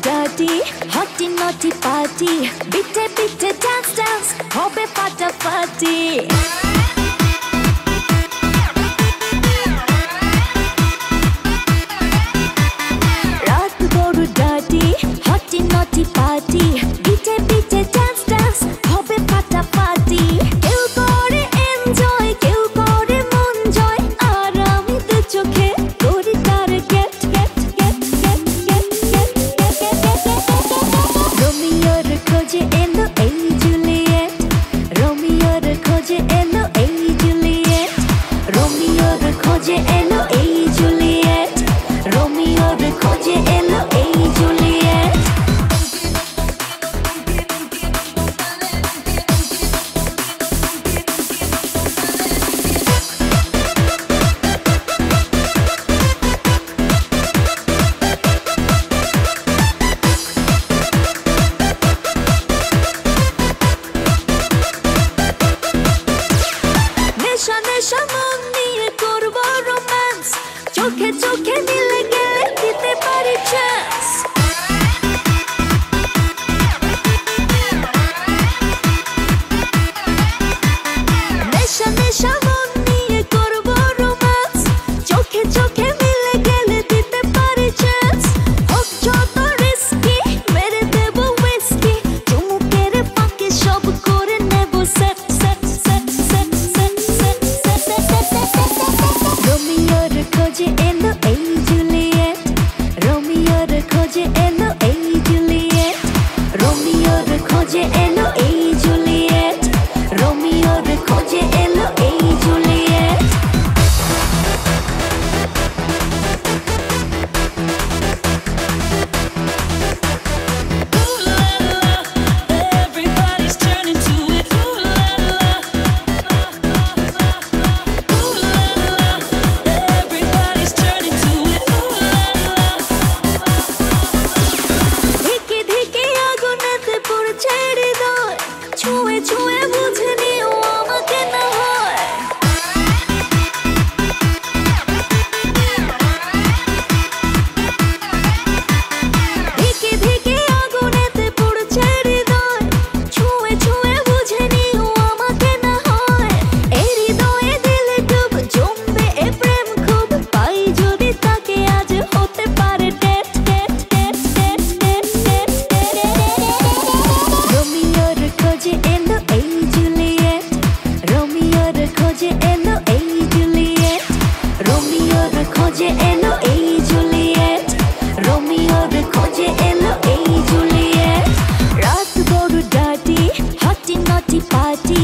dirty, hotty naughty party. Bitte bitte dance dance, hobe ফাটাফাটি। রাত বড় dirty, hotty naughty party. Bitte bitte dance dance, hobe ফাটাফাটি। কেউ করে enjoy, কেউ করে মন জয়, আর আমি দু চোখে করি তার get get get get get get get get get। রোমিওর খোঁজে এলো এই জুলিয়েট, রোমিওর খোঁজে এলো এই জুলিয়েট, রোমিওর খোঁজে এলো এই জুলিয়েট, রোমিওর খোঁজে এলো এই জুলিয়েট। নেশা নেশা মন নিয়ে করব রোম্যান্স, চোখে চোখে মিলে গেলে দিতে পারি চান্স। নেশা নেশা মন নিয়ে করব রোম্যান্স, চোখে চোখে মিলে গেলে দিতে পারি চান্স। হোক যত রিস্কি মেরে দেব হুইস্কি, চুমুকের ফাঁকে সব করে নেব set set set set set set set set. রোমিওর খোঁজে এলো এই জুলিয়েট, রোমিওর খোঁজে এলো এই জুলিয়েট, রোমিওর খোঁজে এলো এই জুলিয়েট, রোমিওর খোঁজে এলো এই Juliet. Everybody's turning to it. Ooh la la. Ooh la la. Everybody's turning to it. Ooh la la. ধিকে ধিকে আগুনেতে পড়ছে হৃদয়, ছুঁয়ে ছুঁয়ে বুঝে নিও আমাকে না হয়। ধিকে ধিকে আগুনেতে পড়ছে হৃদয়, ছুঁয়ে ছুঁয়ে বুঝে নিও আমাকে না হয়। এই হৃদয়ে দিলে ডুব, জমবে এ প্রেম খুব, পাই যদি তাকে আজ হতে পারে date date date date date date date. রোমিওর খোঁজে এলো এই জুলিয়েট, রোমিওর খোঁজে এলো এই জুলিয়েট, রোমিওর খোঁজে এলো এই জুলিয়েট, রোমিওর খোঁজে এলো এই জুলিয়েট। রাত বড় ডার্টি, হটি নটি পার্টি।